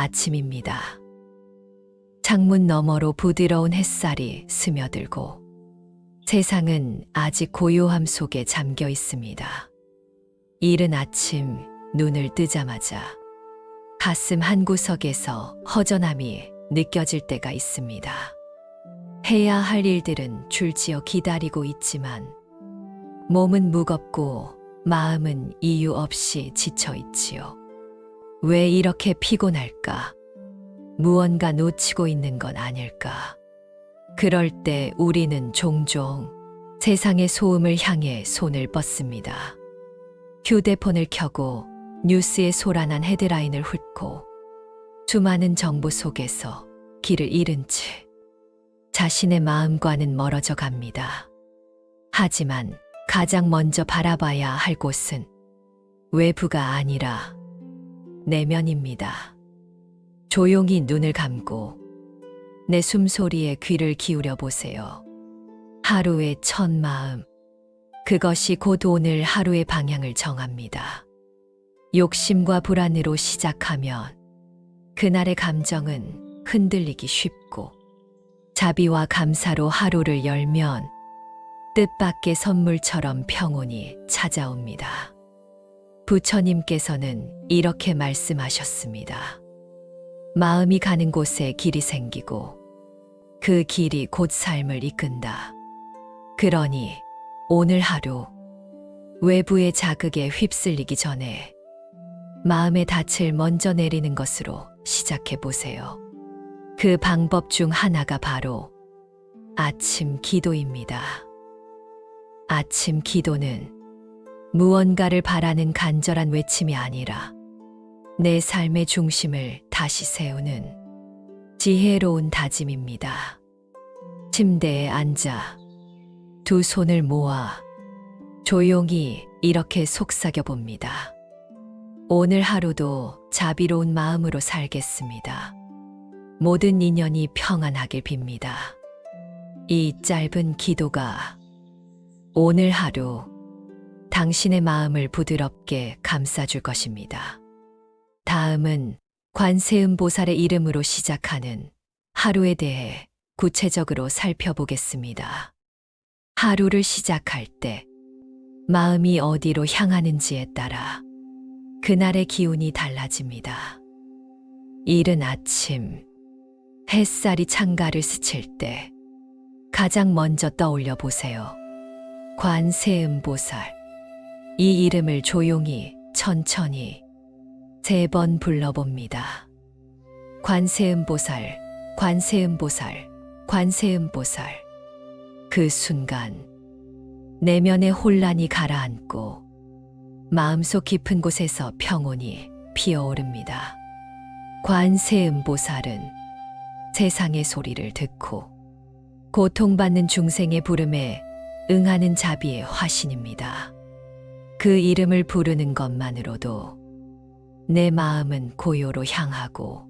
아침입니다. 창문 너머로 부드러운 햇살이 스며들고 세상은 아직 고요함 속에 잠겨 있습니다. 이른 아침 눈을 뜨자마자 가슴 한구석에서 허전함이 느껴질 때가 있습니다. 해야 할 일들은 줄지어 기다리고 있지만 몸은 무겁고 마음은 이유 없이 지쳐 있지요. 왜 이렇게 피곤할까? 무언가 놓치고 있는 건 아닐까? 그럴 때 우리는 종종 세상의 소음을 향해 손을 뻗습니다. 휴대폰을 켜고 뉴스의 소란한 헤드라인을 훑고 수많은 정보 속에서 길을 잃은 채 자신의 마음과는 멀어져 갑니다. 하지만 가장 먼저 바라봐야 할 곳은 외부가 아니라 내면입니다. 조용히 눈을 감고 내 숨소리에 귀를 기울여 보세요. 하루의 첫 마음, 그것이 곧 오늘 하루의 방향을 정합니다. 욕심과 불안으로 시작하면 그날의 감정은 흔들리기 쉽고, 자비와 감사로 하루를 열면 뜻밖의 선물처럼 평온이 찾아옵니다. 부처님께서는 이렇게 말씀하셨습니다. 마음이 가는 곳에 길이 생기고 그 길이 곧 삶을 이끈다. 그러니 오늘 하루 외부의 자극에 휩쓸리기 전에 마음의 닻을 먼저 내리는 것으로 시작해 보세요. 그 방법 중 하나가 바로 아침 기도입니다. 아침 기도는 무언가를 바라는 간절한 외침이 아니라 내 삶의 중심을 다시 세우는 지혜로운 다짐입니다. 침대에 앉아 두 손을 모아 조용히 이렇게 속삭여 봅니다. 오늘 하루도 자비로운 마음으로 살겠습니다. 모든 인연이 평안하길 빕니다. 이 짧은 기도가 오늘 하루 당신의 마음을 부드럽게 감싸줄 것입니다. 다음은 관세음보살의 이름으로 시작하는 하루에 대해 구체적으로 살펴보겠습니다. 하루를 시작할 때 마음이 어디로 향하는지에 따라 그날의 기운이 달라집니다. 이른 아침 햇살이 창가를 스칠 때 가장 먼저 떠올려 보세요. 관세음보살. 이 이름을 조용히 천천히 3번 불러봅니다. 관세음보살, 관세음보살, 관세음보살. 그 순간 내면의 혼란이 가라앉고 마음속 깊은 곳에서 평온이 피어오릅니다. 관세음보살은 세상의 소리를 듣고 고통받는 중생의 부름에 응하는 자비의 화신입니다. 그 이름을 부르는 것만으로도 내 마음은 고요로 향하고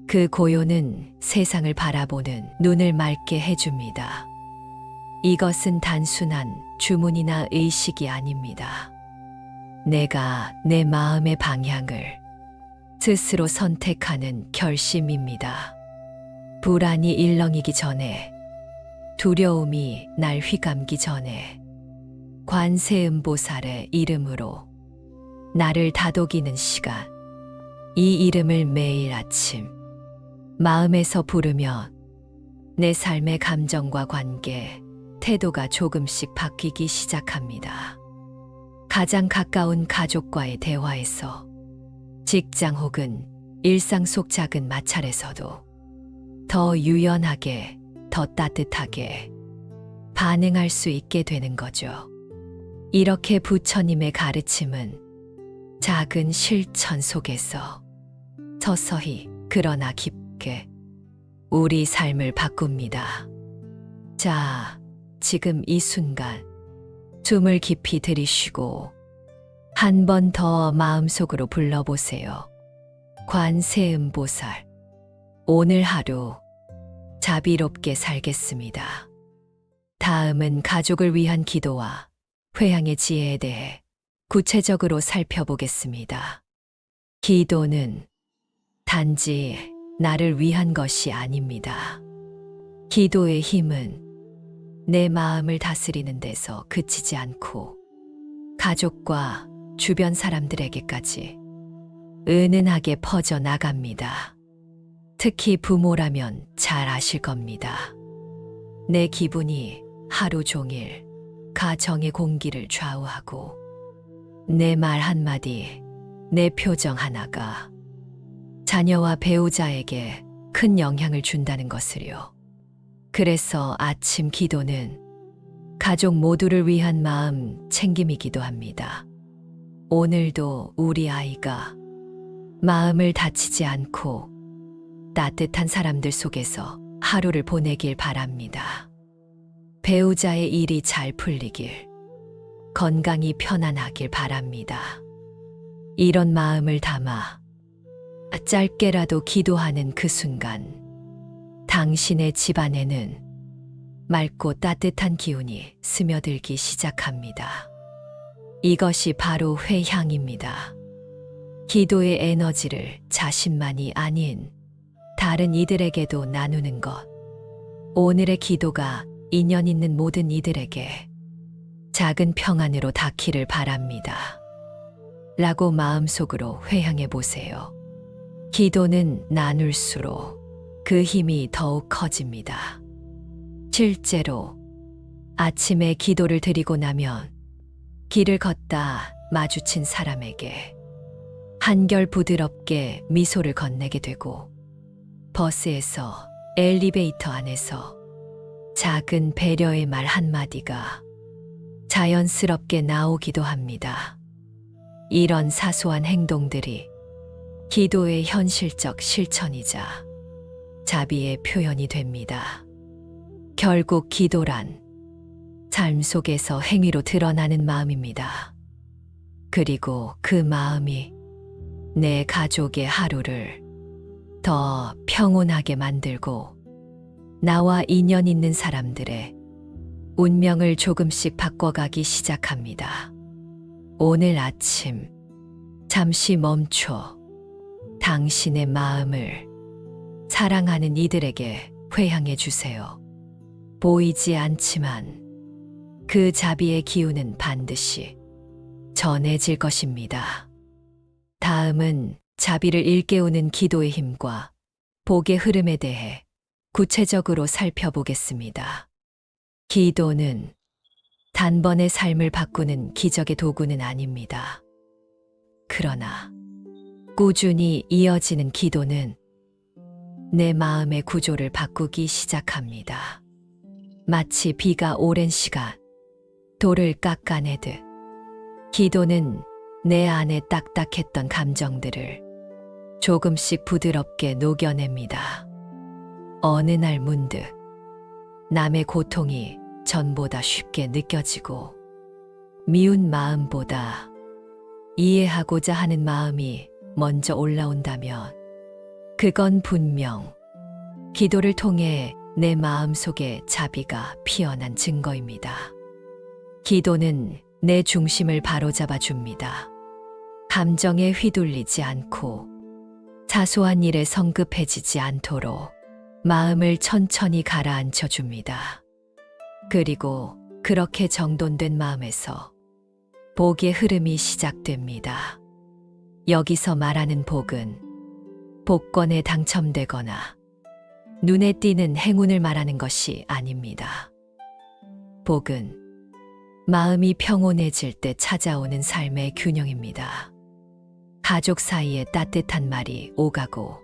그 고요는 세상을 바라보는 눈을 맑게 해줍니다. 이것은 단순한 주문이나 의식이 아닙니다. 내가 내 마음의 방향을 스스로 선택하는 결심입니다. 불안이 일렁이기 전에, 두려움이 날 휘감기 전에 관세음보살의 이름으로 나를 다독이는 시간. 이 이름을 매일 아침 마음에서 부르면 내 삶의 감정과 관계, 태도가 조금씩 바뀌기 시작합니다. 가장 가까운 가족과의 대화에서, 직장 혹은 일상 속 작은 마찰에서도 더 유연하게, 더 따뜻하게 반응할 수 있게 되는 거죠. 이렇게 부처님의 가르침은 작은 실천 속에서 서서히 그러나 깊게 우리 삶을 바꿉니다. 자, 지금 이 순간 숨을 깊이 들이쉬고 한 번 더 마음속으로 불러보세요. 관세음보살, 오늘 하루 자비롭게 살겠습니다. 다음은 가족을 위한 기도와 회향의 지혜에 대해 구체적으로 살펴보겠습니다. 기도는 단지 나를 위한 것이 아닙니다. 기도의 힘은 내 마음을 다스리는 데서 그치지 않고 가족과 주변 사람들에게까지 은은하게 퍼져 나갑니다. 특히 부모라면 잘 아실 겁니다. 내 기분이 하루 종일 가정의 공기를 좌우하고 내 말 한마디, 내 표정 하나가 자녀와 배우자에게 큰 영향을 준다는 것을요. 그래서 아침 기도는 가족 모두를 위한 마음 챙김이기도 합니다. 오늘도 우리 아이가 마음을 다치지 않고 따뜻한 사람들 속에서 하루를 보내길 바랍니다. 배우자의 일이 잘 풀리길, 건강이 편안하길 바랍니다. 이런 마음을 담아 짧게라도 기도하는 그 순간, 당신의 집안에는 맑고 따뜻한 기운이 스며들기 시작합니다. 이것이 바로 회향입니다. 기도의 에너지를 자신만이 아닌 다른 이들에게도 나누는 것. 오늘의 기도가 인연 있는 모든 이들에게 작은 평안으로 닿기를 바랍니다. 라고 마음속으로 회향해 보세요. 기도는 나눌수록 그 힘이 더욱 커집니다. 실제로 아침에 기도를 드리고 나면 길을 걷다 마주친 사람에게 한결 부드럽게 미소를 건네게 되고, 버스에서, 엘리베이터 안에서 작은 배려의 말 한마디가 자연스럽게 나오기도 합니다. 이런 사소한 행동들이 기도의 현실적 실천이자 자비의 표현이 됩니다. 결국 기도란 삶 속에서 행위로 드러나는 마음입니다. 그리고 그 마음이 내 가족의 하루를 더 평온하게 만들고 나와 인연 있는 사람들의 운명을 조금씩 바꿔가기 시작합니다. 오늘 아침 잠시 멈춰 당신의 마음을 사랑하는 이들에게 회향해 주세요. 보이지 않지만 그 자비의 기운은 반드시 전해질 것입니다. 다음은 자비를 일깨우는 기도의 힘과 복의 흐름에 대해 구체적으로 살펴보겠습니다. 기도는 단번에 삶을 바꾸는 기적의 도구는 아닙니다. 그러나 꾸준히 이어지는 기도는 내 마음의 구조를 바꾸기 시작합니다. 마치 비가 오랜 시간 돌을 깎아내듯 기도는 내 안에 딱딱했던 감정들을 조금씩 부드럽게 녹여냅니다. 어느 날 문득 남의 고통이 전보다 쉽게 느껴지고 미운 마음보다 이해하고자 하는 마음이 먼저 올라온다면 그건 분명 기도를 통해 내 마음 속에 자비가 피어난 증거입니다. 기도는 내 중심을 바로잡아 줍니다. 감정에 휘둘리지 않고 사소한 일에 성급해지지 않도록 마음을 천천히 가라앉혀 줍니다. 그리고 그렇게 정돈된 마음에서 복의 흐름이 시작됩니다. 여기서 말하는 복은 복권에 당첨되거나 눈에 띄는 행운을 말하는 것이 아닙니다. 복은 마음이 평온해질 때 찾아오는 삶의 균형입니다. 가족 사이에 따뜻한 말이 오가고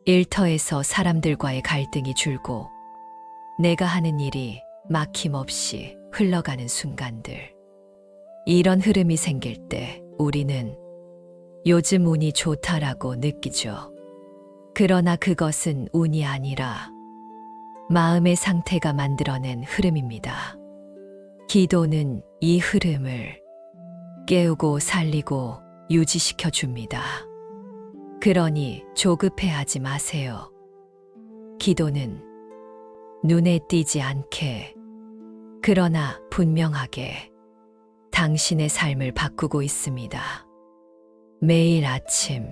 일터에서 사람들과의 갈등이 줄고 내가 하는 일이 막힘없이 흘러가는 순간들. 이런 흐름이 생길 때 우리는 요즘 운이 좋다라고 느끼죠. 그러나 그것은 운이 아니라 마음의 상태가 만들어낸 흐름입니다. 기도는 이 흐름을 깨우고 살리고 유지시켜 줍니다. 그러니 조급해하지 마세요. 기도는 눈에 띄지 않게, 그러나 분명하게 당신의 삶을 바꾸고 있습니다. 매일 아침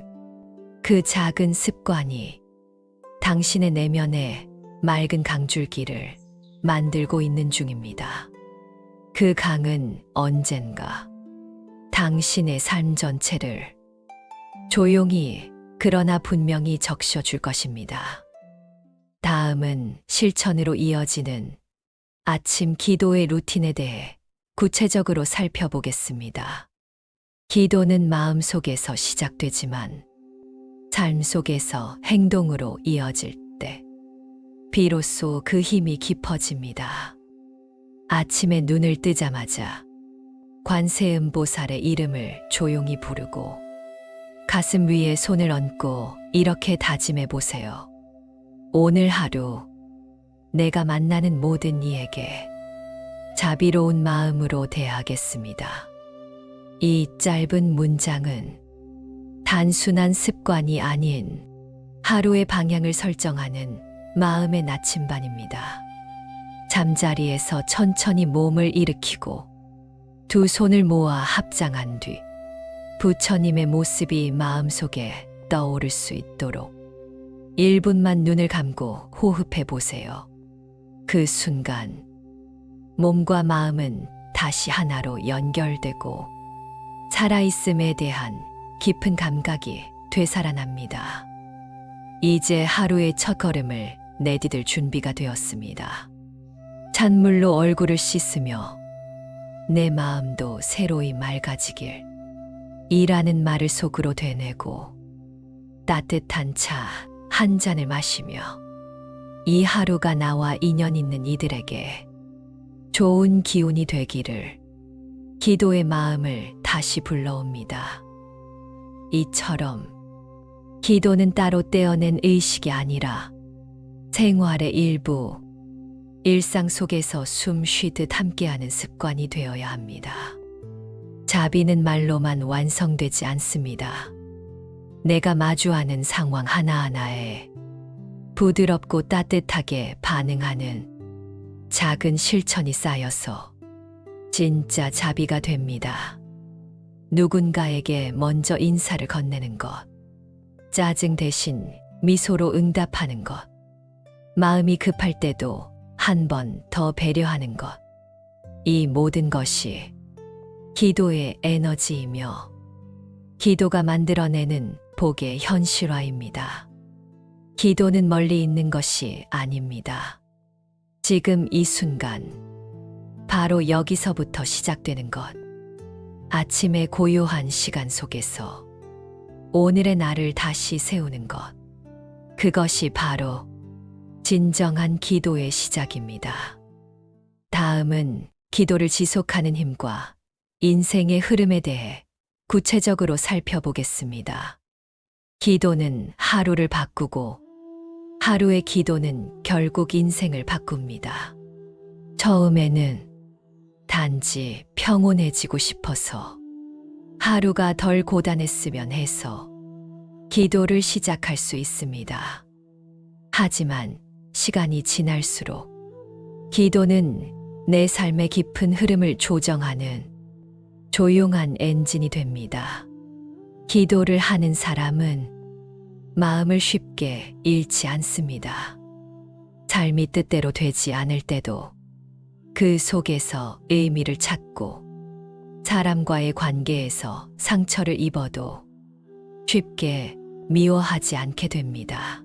그 작은 습관이 당신의 내면에 맑은 강줄기를 만들고 있는 중입니다. 그 강은 언젠가 당신의 삶 전체를 조용히 그러나 분명히 적셔줄 것입니다. 다음은 실천으로 이어지는 아침 기도의 루틴에 대해 구체적으로 살펴보겠습니다. 기도는 마음속에서 시작되지만 삶 속에서 행동으로 이어질 때 비로소 그 힘이 깊어집니다. 아침에 눈을 뜨자마자 관세음보살의 이름을 조용히 부르고 가슴 위에 손을 얹고 이렇게 다짐해 보세요. 오늘 하루 내가 만나는 모든 이에게 자비로운 마음으로 대하겠습니다. 이 짧은 문장은 단순한 습관이 아닌 하루의 방향을 설정하는 마음의 나침반입니다. 잠자리에서 천천히 몸을 일으키고 두 손을 모아 합장한 뒤 부처님의 모습이 마음속에 떠오를 수 있도록 1분만 눈을 감고 호흡해 보세요. 그 순간 몸과 마음은 다시 하나로 연결되고 살아있음에 대한 깊은 감각이 되살아납니다. 이제 하루의 첫 걸음을 내디딜 준비가 되었습니다. 찬물로 얼굴을 씻으며 내 마음도 새로이 맑아지길 이라는 말을 속으로 되뇌고 따뜻한 차 한 잔을 마시며 이 하루가 나와 인연 있는 이들에게 좋은 기운이 되기를 기도의 마음을 다시 불러옵니다. 이처럼 기도는 따로 떼어낸 의식이 아니라 생활의 일부, 일상 속에서 숨 쉬듯 함께하는 습관이 되어야 합니다. 자비는 말로만 완성되지 않습니다. 내가 마주하는 상황 하나하나에 부드럽고 따뜻하게 반응하는 작은 실천이 쌓여서 진짜 자비가 됩니다. 누군가에게 먼저 인사를 건네는 것, 짜증 대신 미소로 응답하는 것, 마음이 급할 때도 한 번 더 배려하는 것, 이 모든 것이 기도의 에너지이며 기도가 만들어내는 복의 현실화입니다. 기도는 멀리 있는 것이 아닙니다. 지금 이 순간, 바로 여기서부터 시작되는 것. 아침의 고요한 시간 속에서 오늘의 나를 다시 세우는 것. 그것이 바로 진정한 기도의 시작입니다. 다음은 기도를 지속하는 힘과 인생의 흐름에 대해 구체적으로 살펴보겠습니다. 기도는 하루를 바꾸고 하루의 기도는 결국 인생을 바꿉니다. 처음에는 단지 평온해지고 싶어서 하루가 덜 고단했으면 해서 기도를 시작할 수 있습니다. 하지만 시간이 지날수록 기도는 내 삶의 깊은 흐름을 조정하는 조용한 엔진이 됩니다. 기도를 하는 사람은 마음을 쉽게 잃지 않습니다. 삶이 뜻대로 되지 않을 때도 그 속에서 의미를 찾고 사람과의 관계에서 상처를 입어도 쉽게 미워하지 않게 됩니다.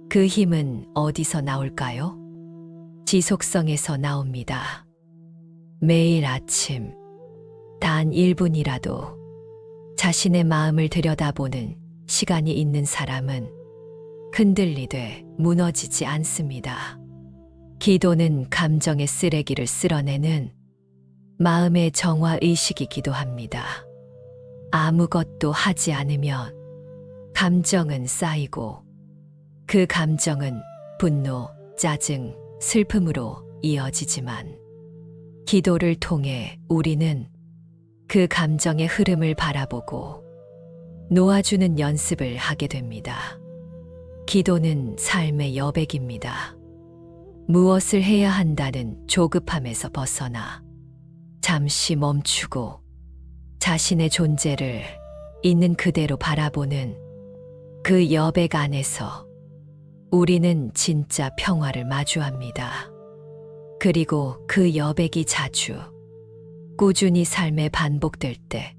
그 힘은 어디서 나올까요? 지속성에서 나옵니다. 매일 아침 단 1분이라도 자신의 마음을 들여다보는 시간이 있는 사람은 흔들리되 무너지지 않습니다. 기도는 감정의 쓰레기를 쓸어내는 마음의 정화 의식이기도 합니다. 아무것도 하지 않으면 감정은 쌓이고 그 감정은 분노, 짜증, 슬픔으로 이어지지만 기도를 통해 우리는 그 감정의 흐름을 바라보고 놓아주는 연습을 하게 됩니다. 기도는 삶의 여백입니다. 무엇을 해야 한다는 조급함에서 벗어나 잠시 멈추고 자신의 존재를 있는 그대로 바라보는 그 여백 안에서 우리는 진짜 평화를 마주합니다. 그리고 그 여백이 자주, 꾸준히 삶에 반복될 때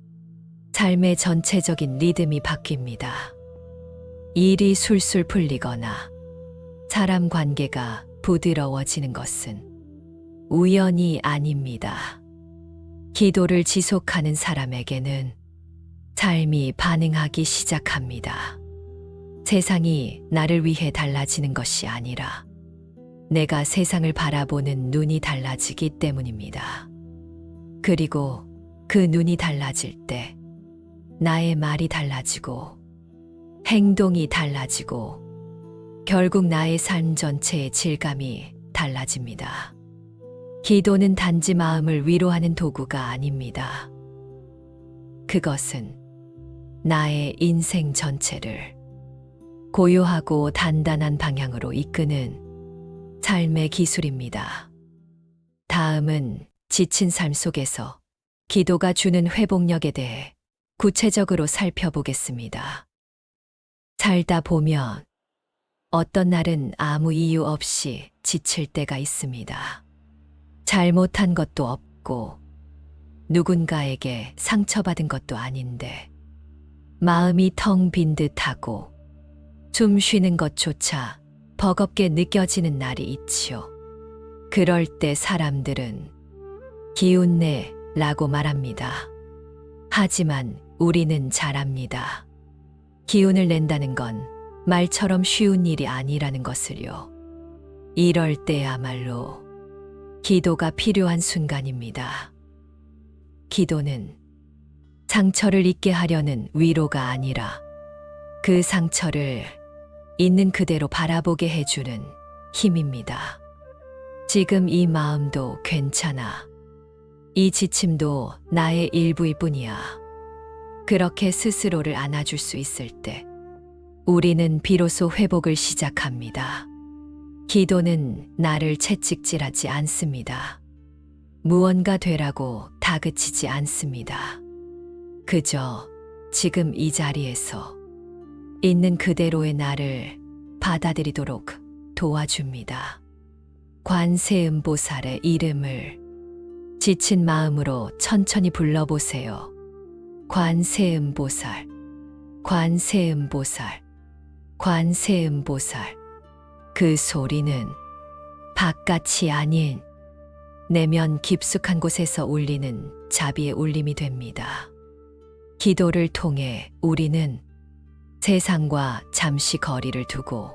삶의 전체적인 리듬이 바뀝니다. 일이 술술 풀리거나 사람 관계가 부드러워지는 것은 우연이 아닙니다. 기도를 지속하는 사람에게는 삶이 반응하기 시작합니다. 세상이 나를 위해 달라지는 것이 아니라 내가 세상을 바라보는 눈이 달라지기 때문입니다. 그리고 그 눈이 달라질 때 나의 말이 달라지고 행동이 달라지고 결국 나의 삶 전체의 질감이 달라집니다. 기도는 단지 마음을 위로하는 도구가 아닙니다. 그것은 나의 인생 전체를 고요하고 단단한 방향으로 이끄는 삶의 기술입니다. 다음은 지친 삶 속에서 기도가 주는 회복력에 대해 구체적으로 살펴보겠습니다. 살다 보면 어떤 날은 아무 이유 없이 지칠 때가 있습니다. 잘못한 것도 없고 누군가에게 상처받은 것도 아닌데 마음이 텅 빈 듯하고 숨 쉬는 것조차 버겁게 느껴지는 날이 있지요. 그럴 때 사람들은 기운내 라고 말합니다. 하지만 우리는 잘 압니다. 기운을 낸다는 건 말처럼 쉬운 일이 아니라는 것을요. 이럴 때야말로 기도가 필요한 순간입니다. 기도는 상처를 잊게 하려는 위로가 아니라 그 상처를 있는 그대로 바라보게 해주는 힘입니다. 지금 이 마음도 괜찮아. 이 지침도 나의 일부일 뿐이야. 그렇게 스스로를 안아줄 수 있을 때 우리는 비로소 회복을 시작합니다. 기도는 나를 채찍질하지 않습니다. 무언가 되라고 다그치지 않습니다. 그저 지금 이 자리에서 있는 그대로의 나를 받아들이도록 도와줍니다. 관세음보살의 이름을 지친 마음으로 천천히 불러보세요. 관세음보살, 관세음보살, 관세음보살. 그 소리는 바깥이 아닌 내면 깊숙한 곳에서 울리는 자비의 울림이 됩니다. 기도를 통해 우리는 세상과 잠시 거리를 두고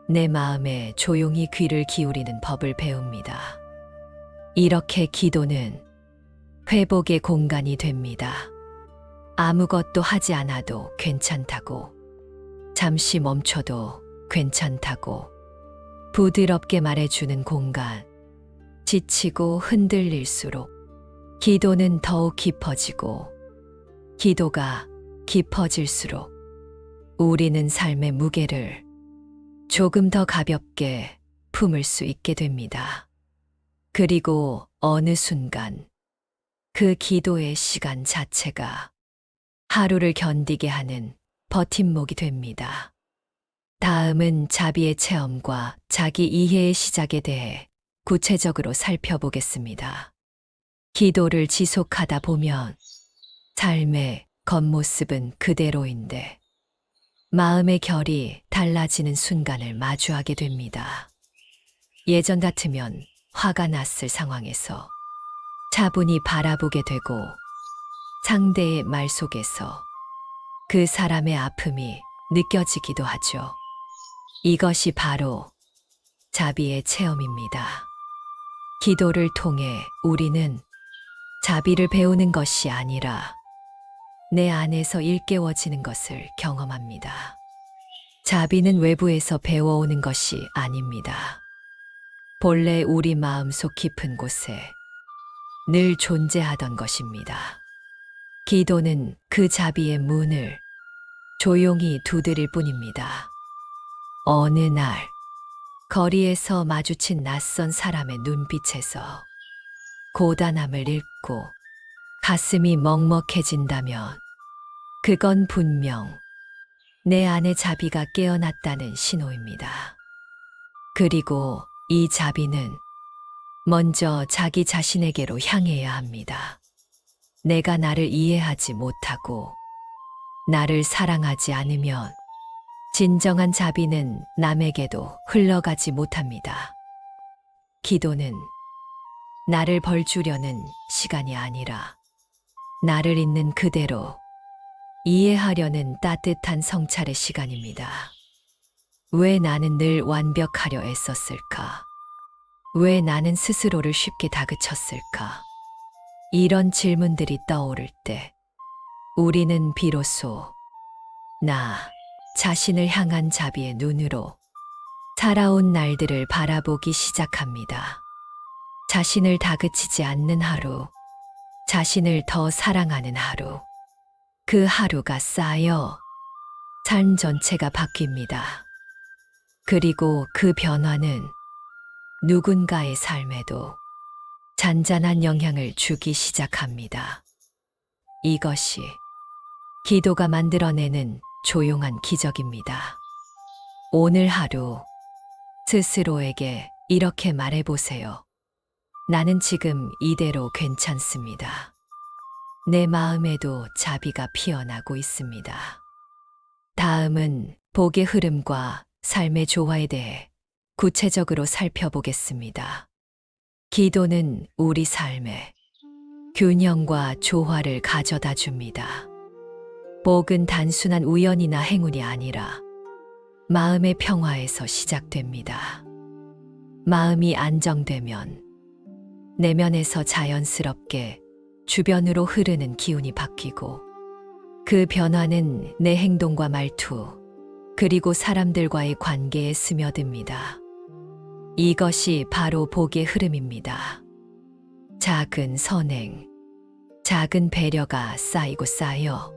내 마음에 조용히 귀를 기울이는 법을 배웁니다. 이렇게 기도는 회복의 공간이 됩니다. 아무것도 하지 않아도 괜찮다고, 잠시 멈춰도 괜찮다고 부드럽게 말해주는 공간. 지치고 흔들릴수록 기도는 더욱 깊어지고, 기도가 깊어질수록 우리는 삶의 무게를 조금 더 가볍게 품을 수 있게 됩니다. 그리고 어느 순간 그 기도의 시간 자체가 하루를 견디게 하는 버팀목이 됩니다. 다음은 자비의 체험과 자기 이해의 시작에 대해 구체적으로 살펴보겠습니다. 기도를 지속하다 보면 삶의 겉모습은 그대로인데 마음의 결이 달라지는 순간을 마주하게 됩니다. 예전 같으면 화가 났을 상황에서 차분히 바라보게 되고 상대의 말 속에서 그 사람의 아픔이 느껴지기도 하죠. 이것이 바로 자비의 체험입니다. 기도를 통해 우리는 자비를 배우는 것이 아니라 내 안에서 일깨워지는 것을 경험합니다. 자비는 외부에서 배워오는 것이 아닙니다. 본래 우리 마음속 깊은 곳에 늘 존재하던 것입니다. 기도는 그 자비의 문을 조용히 두드릴 뿐입니다. 어느 날 거리에서 마주친 낯선 사람의 눈빛에서 고단함을 읽고 가슴이 먹먹해진다면 그건 분명 내 안의 자비가 깨어났다는 신호입니다. 그리고 이 자비는 먼저 자기 자신에게로 향해야 합니다. 내가 나를 이해하지 못하고 나를 사랑하지 않으면 진정한 자비는 남에게도 흘러가지 못합니다. 기도는 나를 벌주려는 시간이 아니라 나를 있는 그대로 이해하려는 따뜻한 성찰의 시간입니다. 왜 나는 늘 완벽하려 애썼을까? 왜 나는 스스로를 쉽게 다그쳤을까? 이런 질문들이 떠오를 때 우리는 비로소 나 자신을 향한 자비의 눈으로 살아온 날들을 바라보기 시작합니다. 자신을 다그치지 않는 하루, 자신을 더 사랑하는 하루, 그 하루가 쌓여 삶 전체가 바뀝니다. 그리고 그 변화는 누군가의 삶에도 잔잔한 영향을 주기 시작합니다. 이것이 기도가 만들어내는 조용한 기적입니다. 오늘 하루 스스로에게 이렇게 말해보세요. 나는 지금 이대로 괜찮습니다. 내 마음에도 자비가 피어나고 있습니다. 다음은 복의 흐름과 삶의 조화에 대해 구체적으로 살펴보겠습니다. 기도는 우리 삶에 균형과 조화를 가져다 줍니다. 복은 단순한 우연이나 행운이 아니라 마음의 평화에서 시작됩니다. 마음이 안정되면 내면에서 자연스럽게 주변으로 흐르는 기운이 바뀌고 그 변화는 내 행동과 말투, 그리고 사람들과의 관계에 스며듭니다. 이것이 바로 복의 흐름입니다. 작은 선행, 작은 배려가 쌓이고 쌓여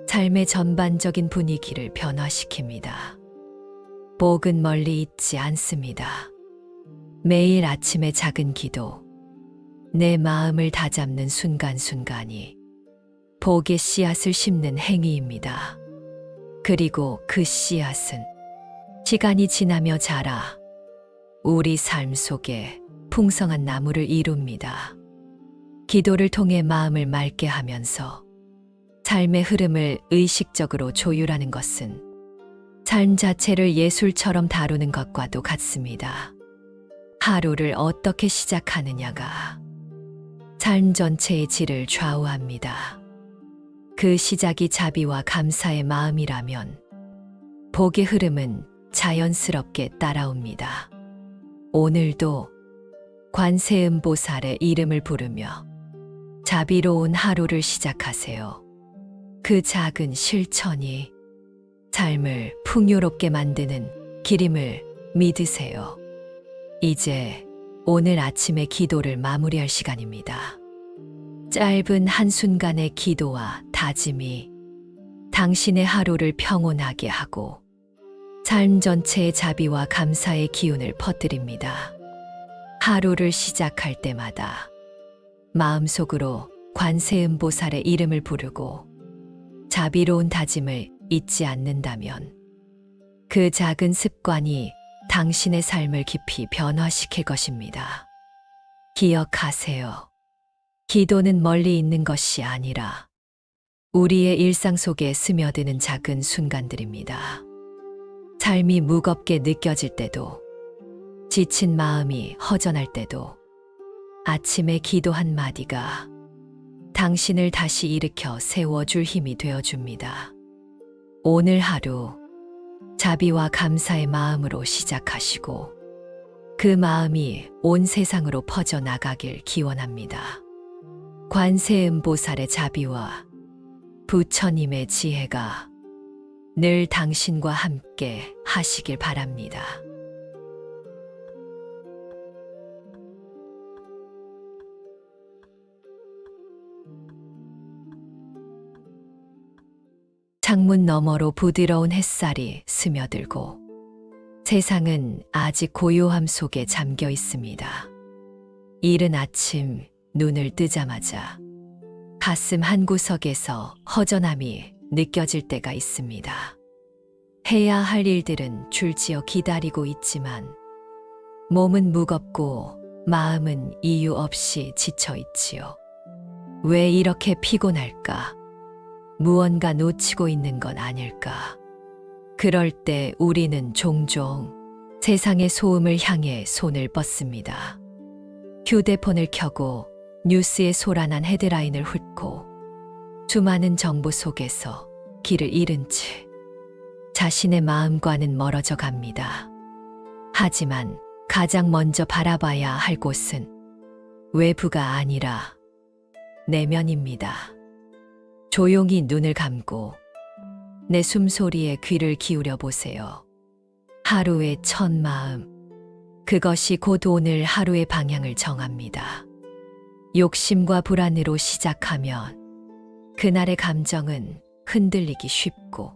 삶의 전반적인 분위기를 변화시킵니다. 복은 멀리 있지 않습니다. 매일 아침의 작은 기도, 내 마음을 다잡는 순간순간이 복의 씨앗을 심는 행위입니다. 그리고 그 씨앗은 시간이 지나며 자라 우리 삶 속에 풍성한 나무를 이룹니다. 기도를 통해 마음을 맑게 하면서 삶의 흐름을 의식적으로 조율하는 것은 삶 자체를 예술처럼 다루는 것과도 같습니다. 하루를 어떻게 시작하느냐가 삶 전체의 질을 좌우합니다. 그 시작이 자비와 감사의 마음이라면 복의 흐름은 자연스럽게 따라옵니다. 오늘도 관세음보살의 이름을 부르며 자비로운 하루를 시작하세요. 그 작은 실천이 삶을 풍요롭게 만드는 길임을 믿으세요. 이제 오늘 아침의 기도를 마무리할 시간입니다. 짧은 한순간의 기도와 다짐이 당신의 하루를 평온하게 하고 삶 전체의 자비와 감사의 기운을 퍼뜨립니다. 하루를 시작할 때마다 마음속으로 관세음보살의 이름을 부르고 자비로운 다짐을 잊지 않는다면 그 작은 습관이 당신의 삶을 깊이 변화시킬 것입니다. 기억하세요. 기도는 멀리 있는 것이 아니라 우리의 일상 속에 스며드는 작은 순간들입니다. 삶이 무겁게 느껴질 때도, 지친 마음이 허전할 때도 아침에 기도 한마디가 당신을 다시 일으켜 세워줄 힘이 되어줍니다. 오늘 하루 자비와 감사의 마음으로 시작하시고 그 마음이 온 세상으로 퍼져나가길 기원합니다. 관세음보살의 자비와 부처님의 지혜가 늘 당신과 함께 하시길 바랍니다. 창문 너머로 부드러운 햇살이 스며들고 세상은 아직 고요함 속에 잠겨 있습니다. 이른 아침 눈을 뜨자마자 가슴 한구석에서 허전함이 느껴질 때가 있습니다. 해야 할 일들은 줄지어 기다리고 있지만 몸은 무겁고 마음은 이유 없이 지쳐 있지요. 왜 이렇게 피곤할까? 무언가 놓치고 있는 건 아닐까? 그럴 때 우리는 종종 세상의 소음을 향해 손을 뻗습니다. 휴대폰을 켜고 뉴스의 소란한 헤드라인을 훑고 수많은 정보 속에서 길을 잃은 채 자신의 마음과는 멀어져 갑니다. 하지만 가장 먼저 바라봐야 할 곳은 외부가 아니라 내면입니다. 조용히 눈을 감고 내 숨소리에 귀를 기울여 보세요. 하루의 첫 마음, 그것이 곧 오늘 하루의 방향을 정합니다. 욕심과 불안으로 시작하면 그날의 감정은 흔들리기 쉽고,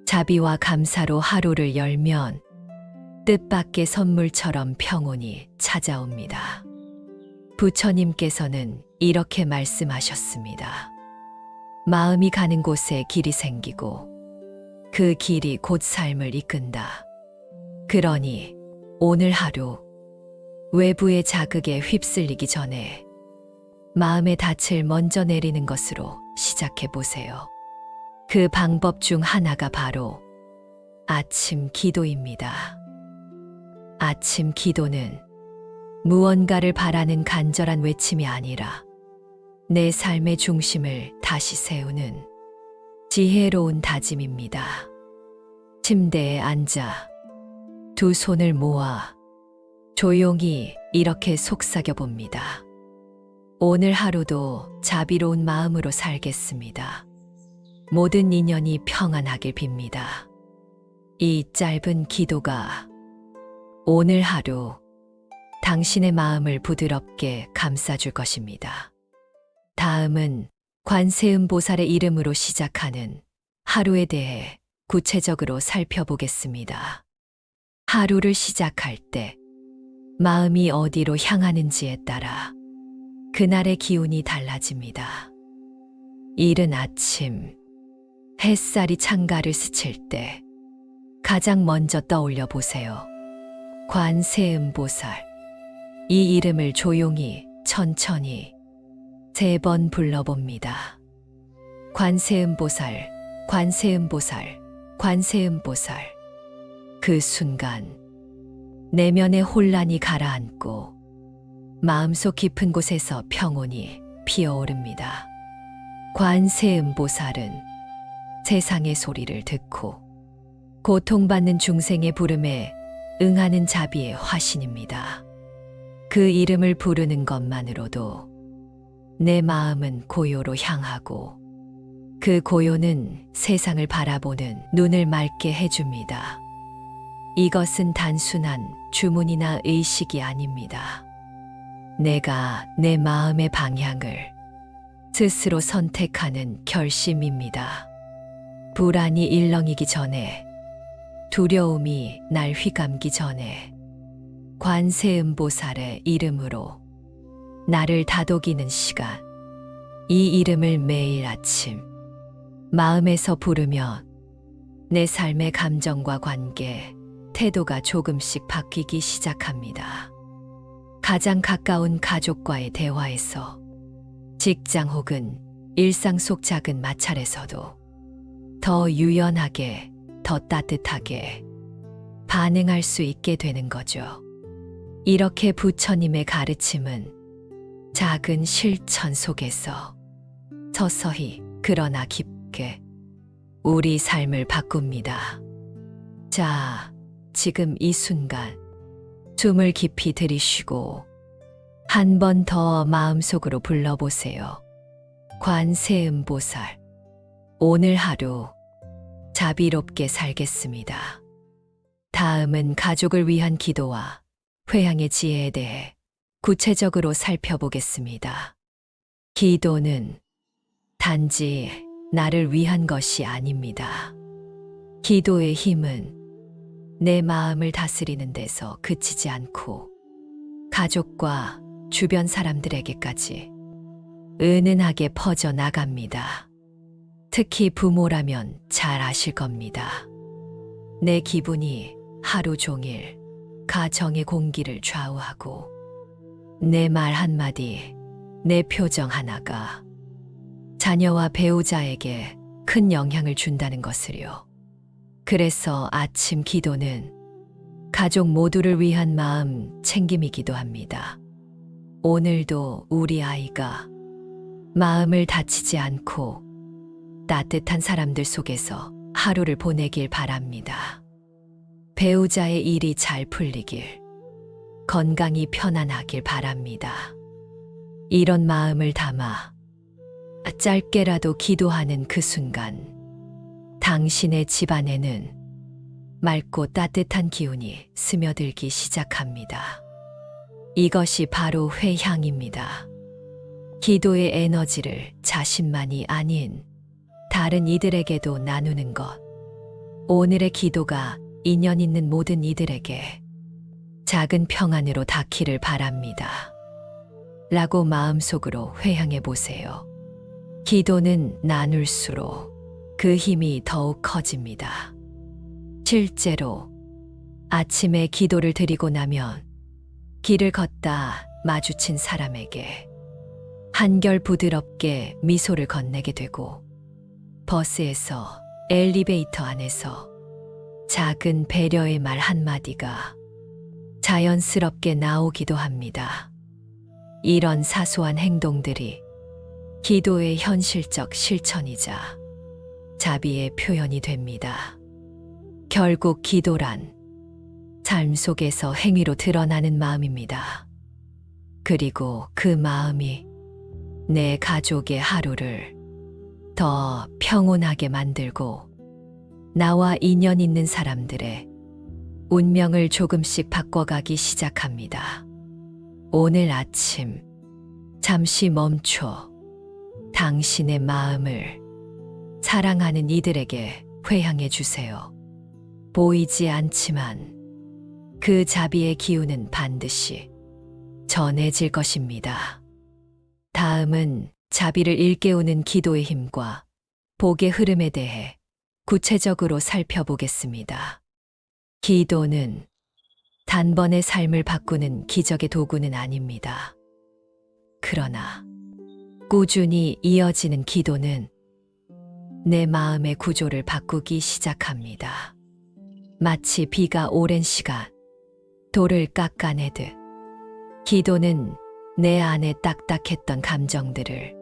자비와 감사로 하루를 열면 뜻밖의 선물처럼 평온이 찾아옵니다. 부처님께서는 이렇게 말씀하셨습니다. 마음이 가는 곳에 길이 생기고 그 길이 곧 삶을 이끈다. 그러니 오늘 하루 외부의 자극에 휩쓸리기 전에 마음의 닻을 먼저 내리는 것으로 시작해 보세요. 그 방법 중 하나가 바로 아침 기도입니다. 아침 기도는 무언가를 바라는 간절한 외침이 아니라 내 삶의 중심을 다시 세우는 지혜로운 다짐입니다. 침대에 앉아 두 손을 모아 조용히 이렇게 속삭여 봅니다. 오늘 하루도 자비로운 마음으로 살겠습니다. 모든 인연이 평안하길 빕니다. 이 짧은 기도가 오늘 하루 당신의 마음을 부드럽게 감싸줄 것입니다. 다음은 관세음보살의 이름으로 시작하는 하루에 대해 구체적으로 살펴보겠습니다. 하루를 시작할 때 마음이 어디로 향하는지에 따라 그날의 기운이 달라집니다. 이른 아침 햇살이 창가를 스칠 때 가장 먼저 떠올려 보세요. 관세음보살. 이 이름을 조용히 천천히 3번 불러봅니다. 관세음보살, 관세음보살, 관세음보살. 그 순간 내면의 혼란이 가라앉고 마음속 깊은 곳에서 평온이 피어오릅니다. 관세음보살은 세상의 소리를 듣고 고통받는 중생의 부름에 응하는 자비의 화신입니다. 그 이름을 부르는 것만으로도 내 마음은 고요로 향하고 그 고요는 세상을 바라보는 눈을 맑게 해줍니다. 이것은 단순한 주문이나 의식이 아닙니다. 내가 내 마음의 방향을 스스로 선택하는 결심입니다. 불안이 일렁이기 전에, 두려움이 날 휘감기 전에 관세음보살의 이름으로 나를 다독이는 시간. 이 이름을 매일 아침 마음에서 부르면 내 삶의 감정과 관계, 태도가 조금씩 바뀌기 시작합니다. 가장 가까운 가족과의 대화에서, 직장 혹은 일상 속 작은 마찰에서도 더 유연하게, 더 따뜻하게 반응할 수 있게 되는 거죠. 이렇게 부처님의 가르침은 작은 실천 속에서 서서히 그러나 깊게 우리 삶을 바꿉니다. 자, 지금 이 순간 숨을 깊이 들이쉬고 한 번 더 마음속으로 불러보세요. 관세음보살, 오늘 하루 자비롭게 살겠습니다. 다음은 가족을 위한 기도와 회향의 지혜에 대해 구체적으로 살펴보겠습니다. 기도는 단지 나를 위한 것이 아닙니다. 기도의 힘은 내 마음을 다스리는 데서 그치지 않고 가족과 주변 사람들에게까지 은은하게 퍼져나갑니다. 특히 부모라면 잘 아실 겁니다. 내 기분이 하루 종일 가정의 공기를 좌우하고 내 말 한마디, 내 표정 하나가 자녀와 배우자에게 큰 영향을 준다는 것을요. 그래서 아침 기도는 가족 모두를 위한 마음 챙김이기도 합니다. 오늘도 우리 아이가 마음을 다치지 않고 따뜻한 사람들 속에서 하루를 보내길 바랍니다. 배우자의 일이 잘 풀리길, 건강이 편안하길 바랍니다. 이런 마음을 담아 짧게라도 기도하는 그 순간, 당신의 집안에는 맑고 따뜻한 기운이 스며들기 시작합니다. 이것이 바로 회향입니다. 기도의 에너지를 자신만이 아닌 다른 이들에게도 나누는 것. 오늘의 기도가 인연 있는 모든 이들에게 작은 평안으로 닿기를 바랍니다. 라고 마음속으로 회향해 보세요. 기도는 나눌수록 그 힘이 더욱 커집니다. 실제로 아침에 기도를 드리고 나면 길을 걷다 마주친 사람에게 한결 부드럽게 미소를 건네게 되고, 버스에서, 엘리베이터 안에서 작은 배려의 말 한마디가 자연스럽게 나오기도 합니다. 이런 사소한 행동들이 기도의 현실적 실천이자 자비의 표현이 됩니다. 결국 기도란 삶 속에서 행위로 드러나는 마음입니다. 그리고 그 마음이 내 가족의 하루를 더 평온하게 만들고 나와 인연 있는 사람들의 운명을 조금씩 바꿔가기 시작합니다. 오늘 아침 잠시 멈춰 당신의 마음을 사랑하는 이들에게 회향해 주세요. 보이지 않지만 그 자비의 기운은 반드시 전해질 것입니다. 다음은 자비를 일깨우는 기도의 힘과 복의 흐름에 대해 구체적으로 살펴보겠습니다. 기도는 단번에 삶을 바꾸는 기적의 도구는 아닙니다. 그러나 꾸준히 이어지는 기도는 내 마음의 구조를 바꾸기 시작합니다. 마치 비가 오랜 시간 돌을 깎아내듯 기도는 내 안에 딱딱했던 감정들을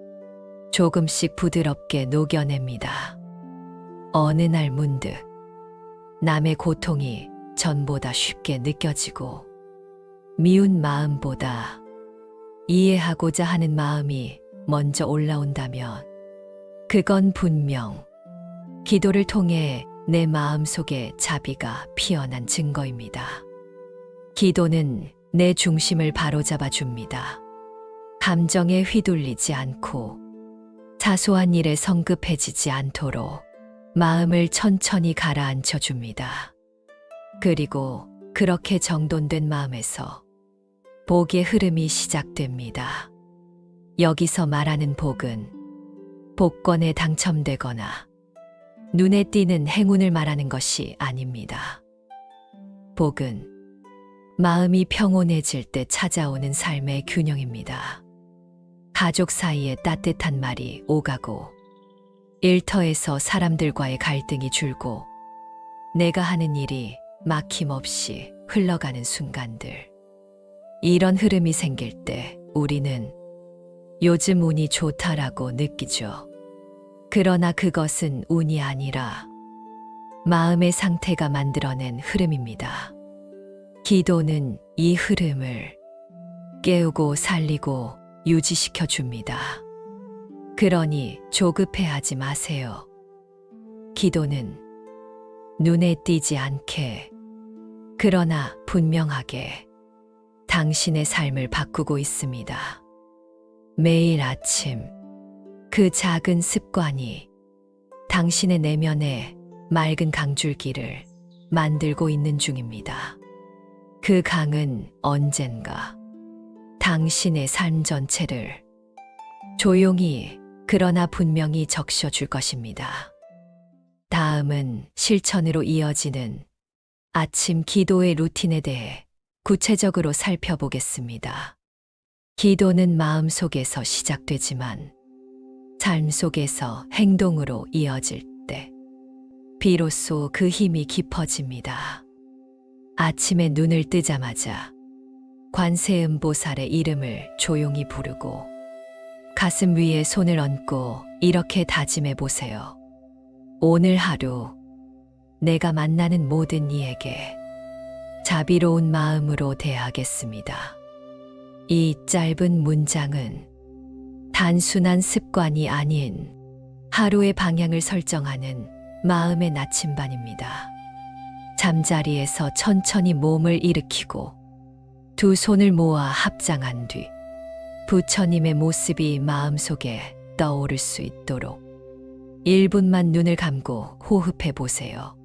조금씩 부드럽게 녹여냅니다. 어느 날 문득 남의 고통이 전보다 쉽게 느껴지고 미운 마음보다 이해하고자 하는 마음이 먼저 올라온다면 그건 분명 기도를 통해 내 마음 속에 자비가 피어난 증거입니다. 기도는 내 중심을 바로잡아 줍니다. 감정에 휘둘리지 않고 사소한 일에 성급해지지 않도록 마음을 천천히 가라앉혀 줍니다. 그리고 그렇게 정돈된 마음에서 복의 흐름이 시작됩니다. 여기서 말하는 복은 복권에 당첨되거나 눈에 띄는 행운을 말하는 것이 아닙니다. 복은 마음이 평온해질 때 찾아오는 삶의 균형입니다. 가족 사이에 따뜻한 말이 오가고 일터에서 사람들과의 갈등이 줄고 내가 하는 일이 막힘없이 흘러가는 순간들. 이런 흐름이 생길 때 우리는 요즘 운이 좋다라고 느끼죠. 그러나 그것은 운이 아니라 마음의 상태가 만들어낸 흐름입니다. 기도는 이 흐름을 깨우고 살리고 유지시켜 줍니다. 그러니 조급해하지 마세요. 기도는 눈에 띄지 않게, 그러나 분명하게 당신의 삶을 바꾸고 있습니다. 매일 아침 그 작은 습관이 당신의 내면에 맑은 강줄기를 만들고 있는 중입니다. 그 강은 언젠가 당신의 삶 전체를 조용히 그러나 분명히 적셔줄 것입니다. 다음은 실천으로 이어지는 아침 기도의 루틴에 대해 구체적으로 살펴보겠습니다. 기도는 마음속에서 시작되지만 삶 속에서 행동으로 이어질 때 비로소 그 힘이 깊어집니다. 아침에 눈을 뜨자마자 관세음보살의 이름을 조용히 부르고 가슴 위에 손을 얹고 이렇게 다짐해 보세요. 오늘 하루 내가 만나는 모든 이에게 자비로운 마음으로 대하겠습니다. 이 짧은 문장은 단순한 습관이 아닌 하루의 방향을 설정하는 마음의 나침반입니다. 잠자리에서 천천히 몸을 일으키고 두 손을 모아 합장한 뒤 부처님의 모습이 마음속에 떠오를 수 있도록 1분만 눈을 감고 호흡해 보세요.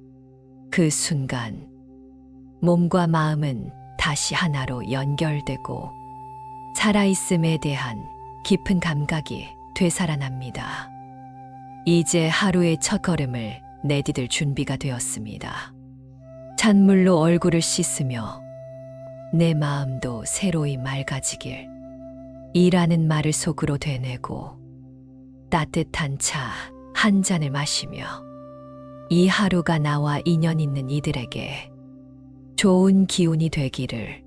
그 순간 몸과 마음은 다시 하나로 연결되고 살아있음에 대한 깊은 감각이 되살아납니다. 이제 하루의 첫걸음을 내디딜 준비가 되었습니다. 찬물로 얼굴을 씻으며 내 마음도 새로이 맑아지길 이라는 말을 속으로 되뇌고 따뜻한 차 한 잔을 마시며 이 하루가 나와 인연 있는 이들에게 좋은 기운이 되기를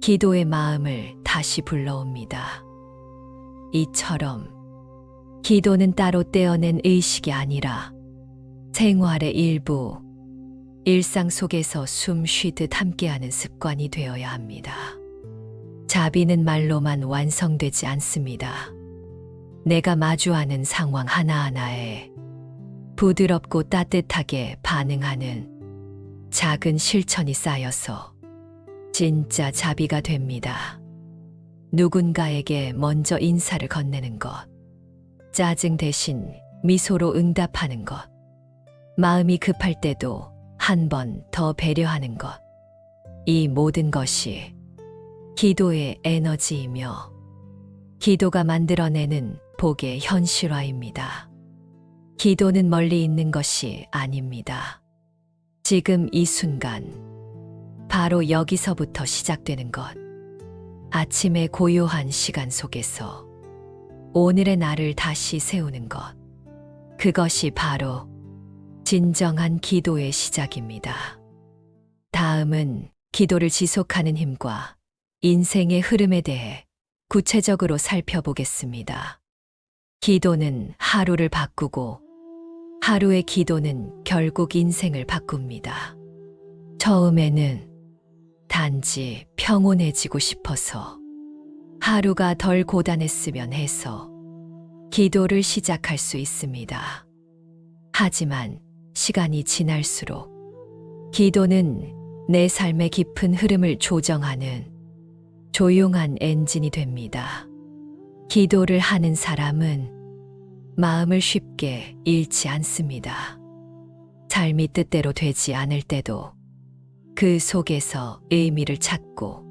기도의 마음을 다시 불러옵니다. 이처럼 기도는 따로 떼어낸 의식이 아니라 생활의 일부, 일상 속에서 숨 쉬듯 함께하는 습관이 되어야 합니다. 자비는 말로만 완성되지 않습니다. 내가 마주하는 상황 하나하나에 부드럽고 따뜻하게 반응하는 작은 실천이 쌓여서 진짜 자비가 됩니다. 누군가에게 먼저 인사를 건네는 것, 짜증 대신 미소로 응답하는 것, 마음이 급할 때도 한 번 더 배려하는 것, 이 모든 것이 기도의 에너지이며 기도가 만들어내는 복의 현실화입니다. 기도는 멀리 있는 것이 아닙니다. 지금 이 순간, 바로 여기서부터 시작되는 것. 아침의 고요한 시간 속에서 오늘의 나를 다시 세우는 것. 그것이 바로 진정한 기도의 시작입니다. 다음은 기도를 지속하는 힘과 인생의 흐름에 대해 구체적으로 살펴보겠습니다. 기도는 하루를 바꾸고 하루의 기도는 결국 인생을 바꿉니다. 처음에는 단지 평온해지고 싶어서 하루가 덜 고단했으면 해서 기도를 시작할 수 있습니다. 하지만 시간이 지날수록 기도는 내 삶의 깊은 흐름을 조정하는 조용한 엔진이 됩니다. 기도를 하는 사람은 마음을 쉽게 잃지 않습니다. 삶이 뜻대로 되지 않을 때도 그 속에서 의미를 찾고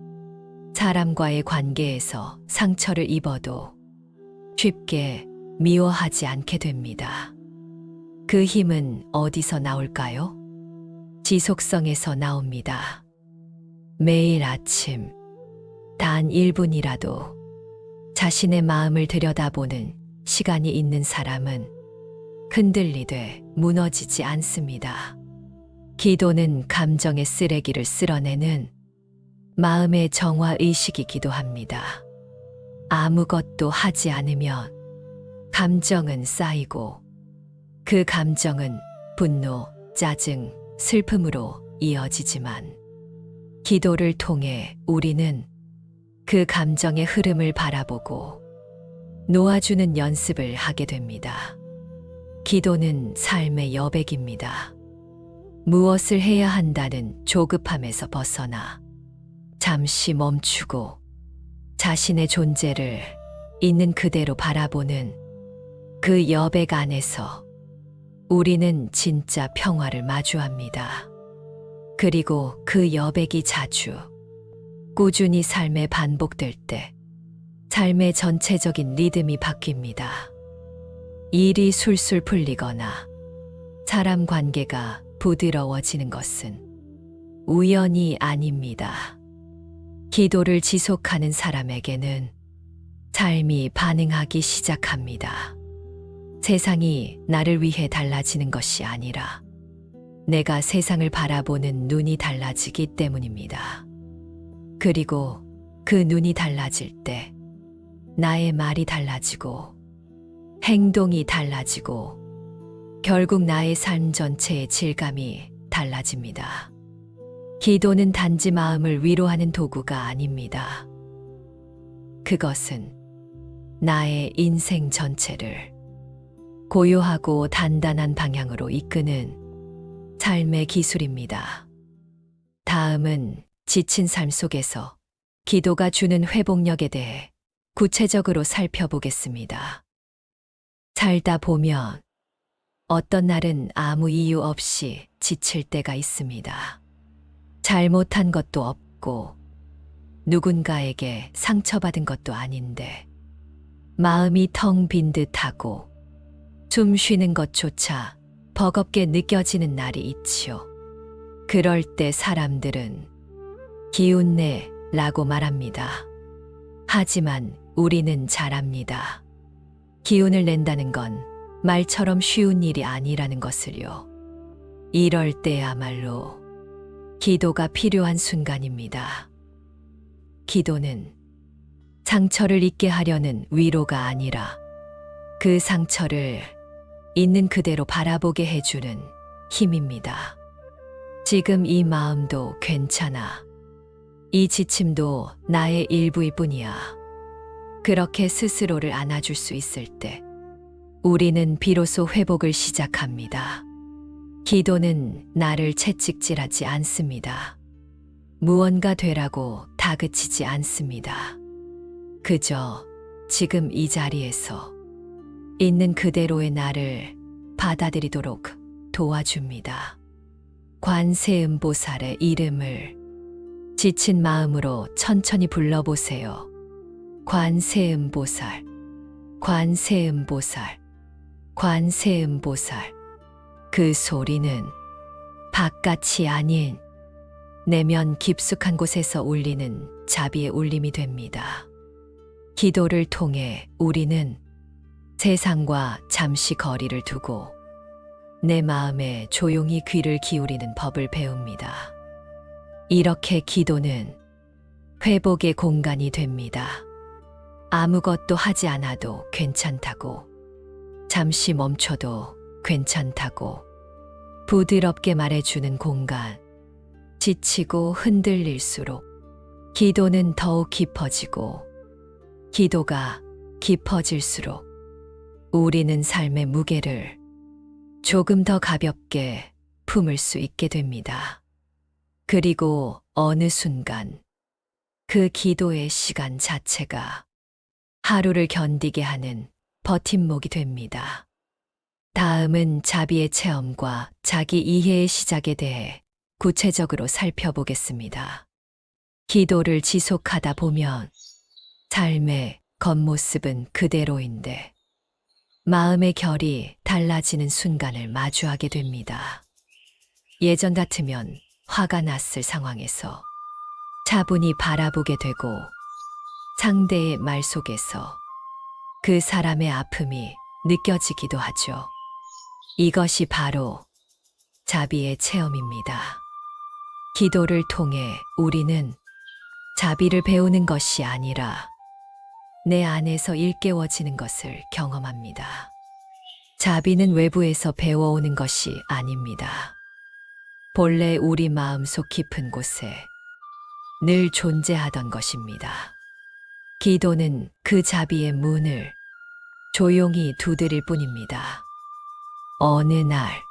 사람과의 관계에서 상처를 입어도 쉽게 미워하지 않게 됩니다. 그 힘은 어디서 나올까요? 지속성에서 나옵니다. 매일 아침 단 1분이라도 자신의 마음을 들여다보는 시간이 있는 사람은 흔들리되 무너지지 않습니다. 기도는 감정의 쓰레기를 쓸어내는 마음의 정화 의식이기도 합니다. 아무것도 하지 않으면 감정은 쌓이고 그 감정은 분노, 짜증, 슬픔으로 이어지지만 기도를 통해 우리는 그 감정의 흐름을 바라보고 놓아주는 연습을 하게 됩니다. 기도는 삶의 여백입니다. 무엇을 해야 한다는 조급함에서 벗어나 잠시 멈추고 자신의 존재를 있는 그대로 바라보는 그 여백 안에서 우리는 진짜 평화를 마주합니다. 그리고 그 여백이 자주 꾸준히 삶에 반복될 때 삶의 전체적인 리듬이 바뀝니다. 일이 술술 풀리거나 사람 관계가 부드러워지는 것은 우연이 아닙니다. 기도를 지속하는 사람에게는 삶이 반응하기 시작합니다. 세상이 나를 위해 달라지는 것이 아니라 내가 세상을 바라보는 눈이 달라지기 때문입니다. 그리고 그 눈이 달라질 때 나의 말이 달라지고 행동이 달라지고 결국 나의 삶 전체의 질감이 달라집니다. 기도는 단지 마음을 위로하는 도구가 아닙니다. 그것은 나의 인생 전체를 고요하고 단단한 방향으로 이끄는 삶의 기술입니다. 다음은 지친 삶 속에서 기도가 주는 회복력에 대해 구체적으로 살펴보겠습니다. 살다 보면 어떤 날은 아무 이유 없이 지칠 때가 있습니다. 잘못한 것도 없고 누군가에게 상처받은 것도 아닌데 마음이 텅 빈 듯하고 숨 쉬는 것조차 버겁게 느껴지는 날이 있지요. 그럴 때 사람들은 기운내 라고 말합니다. 하지만 우리는 잘 압니다. 기운을 낸다는 건 말처럼 쉬운 일이 아니라는 것을요. 이럴 때야말로 기도가 필요한 순간입니다. 기도는 상처를 잊게 하려는 위로가 아니라 그 상처를 있는 그대로 바라보게 해주는 힘입니다. 지금 이 마음도 괜찮아. 이 지침도 나의 일부일 뿐이야. 그렇게 스스로를 안아줄 수 있을 때 우리는 비로소 회복을 시작합니다. 기도는 나를 채찍질하지 않습니다. 무언가 되라고 다그치지 않습니다. 그저 지금 이 자리에서 있는 그대로의 나를 받아들이도록 도와줍니다. 관세음보살의 이름을 지친 마음으로 천천히 불러보세요. 관세음보살, 관세음보살, 관세음보살. 그 소리는 바깥이 아닌 내면 깊숙한 곳에서 울리는 자비의 울림이 됩니다. 기도를 통해 우리는 세상과 잠시 거리를 두고 내 마음에 조용히 귀를 기울이는 법을 배웁니다. 이렇게 기도는 회복의 공간이 됩니다. 아무것도 하지 않아도 괜찮다고, 잠시 멈춰도 괜찮다고 부드럽게 말해주는 공간. 지치고 흔들릴수록 기도는 더욱 깊어지고 기도가 깊어질수록 우리는 삶의 무게를 조금 더 가볍게 품을 수 있게 됩니다. 그리고 어느 순간 그 기도의 시간 자체가 하루를 견디게 하는 버팀목이 됩니다. 다음은 자비의 체험과 자기 이해의 시작에 대해 구체적으로 살펴보겠습니다. 기도를 지속하다 보면 삶의 겉모습은 그대로인데 마음의 결이 달라지는 순간을 마주하게 됩니다. 예전 같으면 화가 났을 상황에서 차분히 바라보게 되고 상대의 말 속에서 그 사람의 아픔이 느껴지기도 하죠. 이것이 바로 자비의 체험입니다. 기도를 통해 우리는 자비를 배우는 것이 아니라 내 안에서 일깨워지는 것을 경험합니다. 자비는 외부에서 배워오는 것이 아닙니다. 본래 우리 마음속 깊은 곳에 늘 존재하던 것입니다. 기도는 그 자비의 문을 조용히 두드릴 뿐입니다. 어느 날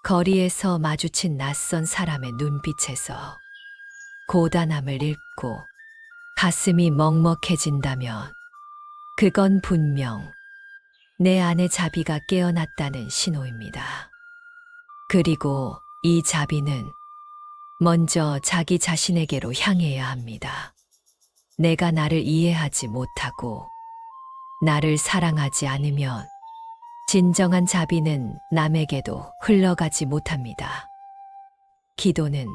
거리에서 마주친 낯선 사람의 눈빛에서 고단함을 읽고 가슴이 먹먹해진다면 그건 분명 내 안의 자비가 깨어났다는 신호입니다. 그리고 이 자비는 먼저 자기 자신에게로 향해야 합니다. 내가 나를 이해하지 못하고 나를 사랑하지 않으면 진정한 자비는 남에게도 흘러가지 못합니다. 기도는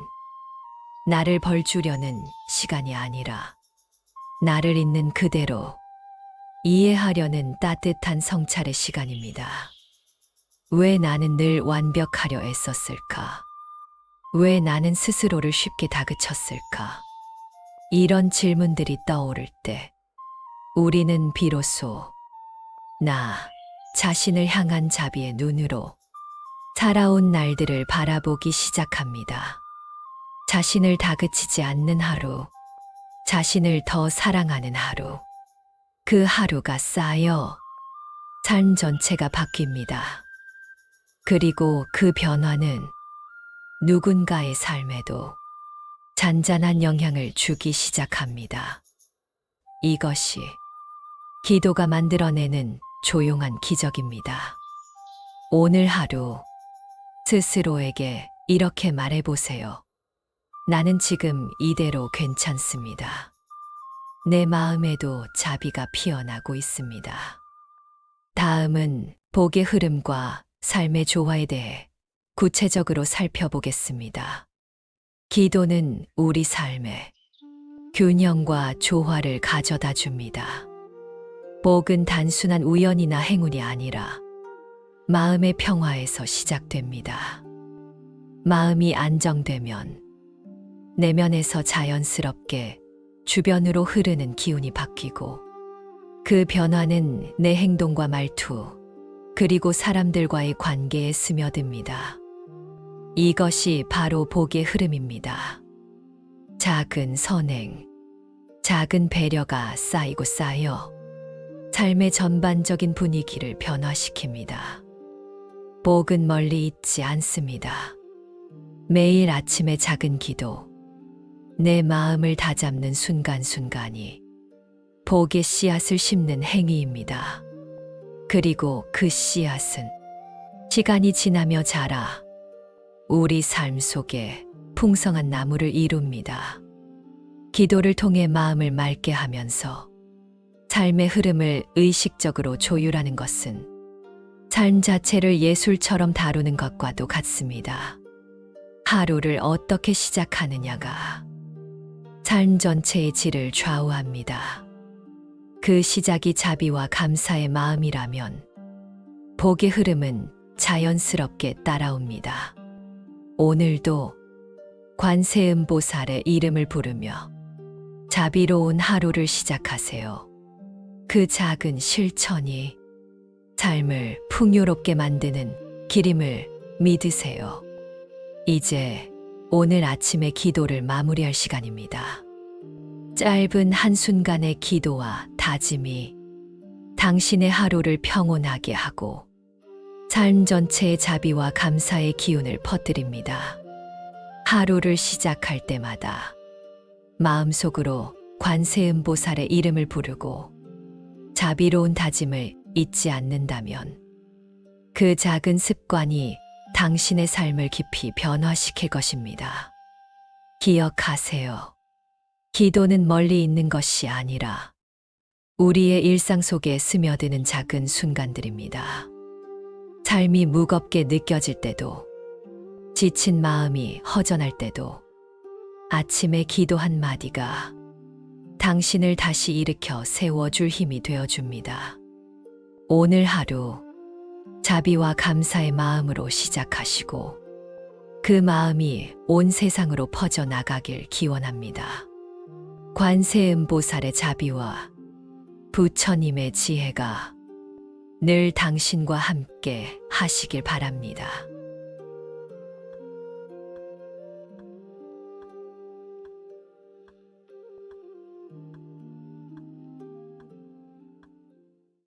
나를 벌주려는 시간이 아니라 나를 있는 그대로 이해하려는 따뜻한 성찰의 시간입니다. 왜 나는 늘 완벽하려 애썼을까? 왜 나는 스스로를 쉽게 다그쳤을까? 이런 질문들이 떠오를 때 우리는 비로소 나 자신을 향한 자비의 눈으로 살아온 날들을 바라보기 시작합니다. 자신을 다그치지 않는 하루, 자신을 더 사랑하는 하루, 그 하루가 쌓여 삶 전체가 바뀝니다. 그리고 그 변화는 누군가의 삶에도 잔잔한 영향을 주기 시작합니다. 이것이 기도가 만들어내는 조용한 기적입니다. 오늘 하루 스스로에게 이렇게 말해보세요. 나는 지금 이대로 괜찮습니다. 내 마음에도 자비가 피어나고 있습니다. 다음은 복의 흐름과 삶의 조화에 대해 구체적으로 살펴보겠습니다. 기도는 우리 삶에 균형과 조화를 가져다 줍니다. 복은 단순한 우연이나 행운이 아니라 마음의 평화에서 시작됩니다. 마음이 안정되면 내면에서 자연스럽게 주변으로 흐르는 기운이 바뀌고 그 변화는 내 행동과 말투, 그리고 사람들과의 관계에 스며듭니다. 이것이 바로 복의 흐름입니다. 작은 선행, 작은 배려가 쌓이고 쌓여 삶의 전반적인 분위기를 변화시킵니다. 복은 멀리 있지 않습니다. 매일 아침의 작은 기도, 내 마음을 다잡는 순간순간이 복의 씨앗을 심는 행위입니다. 그리고 그 씨앗은 시간이 지나며 자라 우리 삶 속에 풍성한 나무를 이룹니다. 기도를 통해 마음을 맑게 하면서 삶의 흐름을 의식적으로 조율하는 것은 삶 자체를 예술처럼 다루는 것과도 같습니다. 하루를 어떻게 시작하느냐가 삶 전체의 질을 좌우합니다. 그 시작이 자비와 감사의 마음이라면 복의 흐름은 자연스럽게 따라옵니다. 오늘도 관세음보살의 이름을 부르며 자비로운 하루를 시작하세요. 그 작은 실천이 삶을 풍요롭게 만드는 길임을 믿으세요. 이제 오늘 아침의 기도를 마무리할 시간입니다. 짧은 한순간의 기도와 다짐이 당신의 하루를 평온하게 하고 삶 전체의 자비와 감사의 기운을 퍼뜨립니다. 하루를 시작할 때마다 마음속으로 관세음보살의 이름을 부르고 자비로운 다짐을 잊지 않는다면 그 작은 습관이 당신의 삶을 깊이 변화시킬 것입니다. 기억하세요. 기도는 멀리 있는 것이 아니라 우리의 일상 속에 스며드는 작은 순간들입니다. 삶이 무겁게 느껴질 때도, 지친 마음이 허전할 때도 아침에 기도 한마디가 당신을 다시 일으켜 세워줄 힘이 되어줍니다. 오늘 하루 자비와 감사의 마음으로 시작하시고 그 마음이 온 세상으로 퍼져나가길 기원합니다. 관세음보살의 자비와 부처님의 지혜가 늘 당신과 함께 하시길 바랍니다.